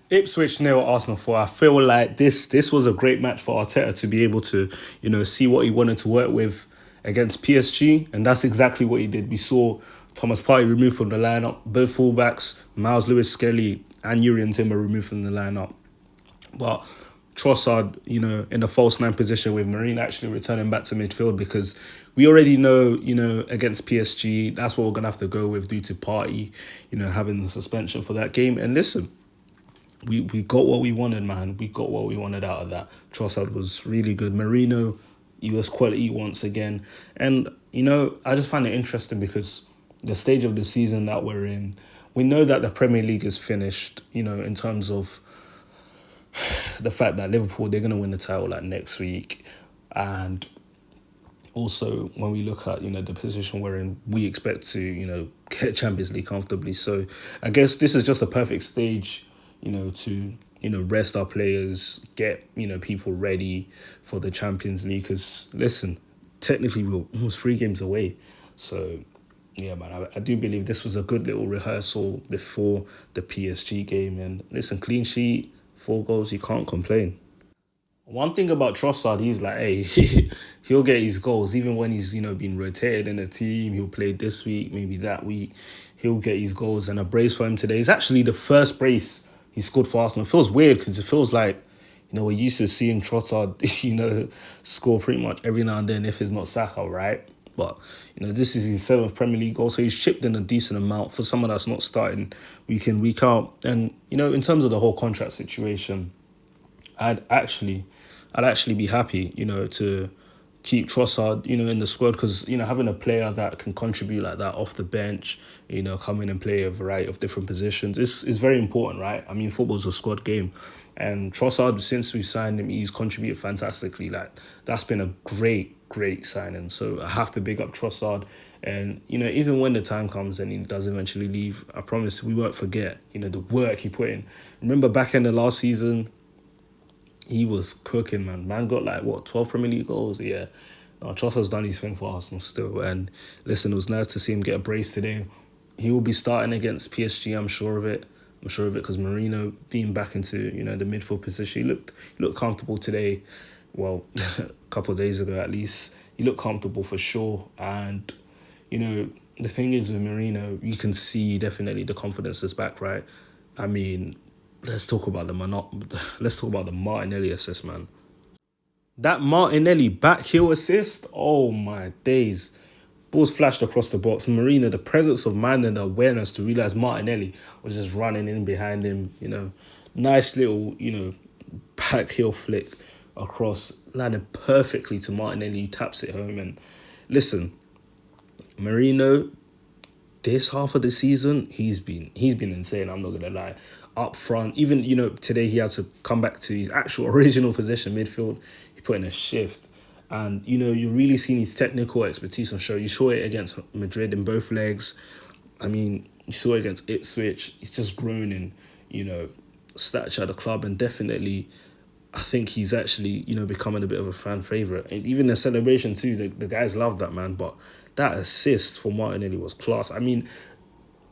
Ipswich nil, Arsenal 4. I feel like this was a great match for Arteta to be able to, see what he wanted to work with against PSG, and that's exactly what he did. We saw Thomas Partey removed from the lineup, both fullbacks, Miles Lewis Skelly and Urian Timber removed from the lineup. But Trossard, in the false nine position with Marine actually returning back to midfield because we already know, against PSG, that's what we're going to have to go with due to Partey, having the suspension for that game. And listen, we got what we wanted, man. We got what we wanted out of that. Trossard was really good. Merino, he was quality once again. And, I just find it interesting because the stage of the season that we're in, we know that the Premier League is finished, in terms of the fact that Liverpool, they're going to win the title like next week. And also when we look at, the position we're in, we expect to, get Champions League comfortably. So I guess this is just a perfect stage, to, rest our players, get, people ready for the Champions League. Because listen, technically we're almost 3 games away. So yeah, man, I do believe this was a good little rehearsal before the PSG game. And listen, clean sheet, 4 goals, you can't complain. One thing about Trossard, he's like, hey, he'll get his goals even when he's, been rotated in the team. He'll play this week, maybe that week. He'll get his goals. And a brace for him today is actually the first brace he scored for Arsenal. It feels weird because it feels like, we're used to seeing Trossard, score pretty much every now and then if it's not Saka, right? But, this is his 7th Premier League goal, so he's chipped in a decent amount for someone that's not starting week in, week out. And, in terms of the whole contract situation, I'd actually be happy, to keep Trossard, in the squad because, having a player that can contribute like that off the bench, come in and play a variety of different positions is very important, right? I mean, football's a squad game. And Trossard, since we signed him, he's contributed fantastically. Like, that's been a great signing. So I have to big up Trossard. And, even when the time comes and he does eventually leave, I promise we won't forget, the work he put in. Remember back in the last season, he was cooking, man. Man got 12 Premier League goals? Yeah. No, Trossard's done his thing for Arsenal still. And listen, it was nice to see him get a brace today. He will be starting against PSG, I'm sure of it. Because Merino being back into, the midfield position, he looked comfortable today. Well, a couple of days ago at least. He looked comfortable for sure. And, the thing is with Merino, you can see definitely the confidence is back, right? I mean, let's talk about the Martinelli assist, man. That Martinelli back heel assist, oh my days. Balls flashed across the box. Marina, the presence of mind and the awareness to realise Martinelli was just running in behind him, Nice little, back heel flick across, landed perfectly to Martinelli. He taps it home. And listen, Marino, this half of the season, he's been insane, I'm not gonna lie. Up front, even, today he had to come back to his actual original position, midfield. He put in a shift. And, you're really seeing his technical expertise on show. You saw it against Madrid in both legs. I mean, you saw it against Ipswich. He's just grown in, stature at the club. And definitely, I think he's actually, becoming a bit of a fan favourite. And even the celebration too, the guys love that, man. But that assist for Martinelli was class. I mean,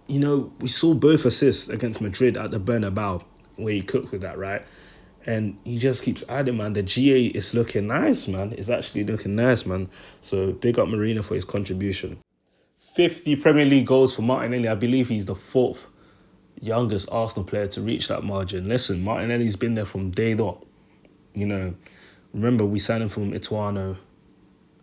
we saw both assists against Madrid at the Bernabeu where he cooked with that, right? And he just keeps adding, man. The GA is looking nice, man. It's actually looking nice, man. So big up Marino for his contribution. 50 Premier League goals for Martinelli. I believe he's the 4th youngest Arsenal player to reach that margin. Listen, Martinelli's been there from day dot. Remember we signed him from Ituano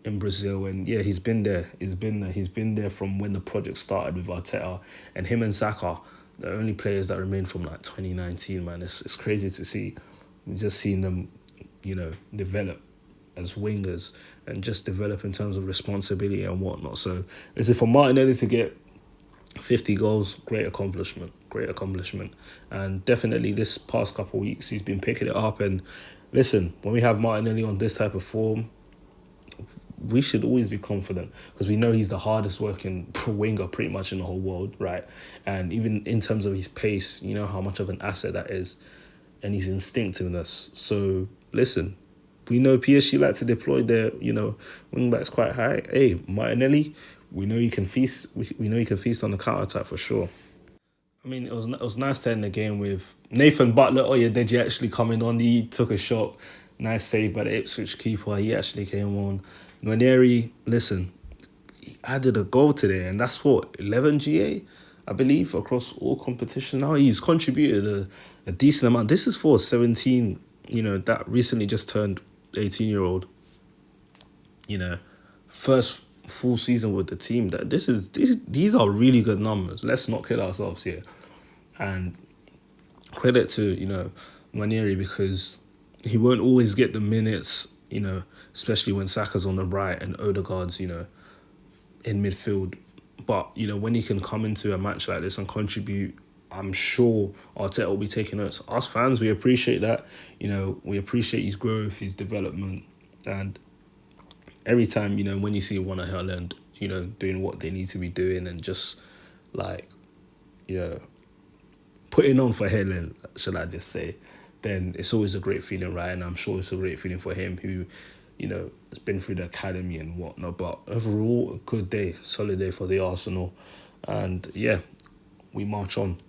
in Brazil, and yeah, he's been there. He's been there from when the project started with Arteta, and him and Saka, the only players that remain from 2019, man. It's crazy to see. We've just seen them, develop as wingers and just develop in terms of responsibility and whatnot. So is it for Martinelli to get 50 goals? Great accomplishment. And definitely this past couple of weeks, he's been picking it up. And listen, when we have Martinelli on this type of form, we should always be confident because we know he's the hardest working winger pretty much in the whole world, right? And even in terms of his pace, how much of an asset that is, and his instinctiveness. So listen, we know PSG like to deploy their, wing backs quite high. Hey, Martinelli, we know he can feast. We know he can feast on the counter attack for sure. I mean, it was nice to end the game with Nathan Butler. Oh yeah, did you actually coming on? He took a shot. Nice save by the Ipswich keeper. He actually came on. Nwaneri, listen, he added a goal today, and that's what 11 GA, I believe, across all competition. Now he's contributed a decent amount. This is for 17. That recently just turned 18-year-old. You know, first full season with the team. That these are really good numbers. Let's not kill ourselves here. And credit to, Manieri, because he won't always get the minutes, especially when Saka's on the right and Odegaard's, in midfield. But, when he can come into a match like this and contribute, I'm sure Arteta will be taking notes. Us fans, we appreciate that. We appreciate his growth, his development. And every time, when you see one of Haaland, doing what they need to be doing and just, like, putting on for Helen, should I just say, then it's always a great feeling, right? And I'm sure it's a great feeling for him who, has been through the academy and whatnot. But overall, a good day, solid day for the Arsenal. And yeah, we march on.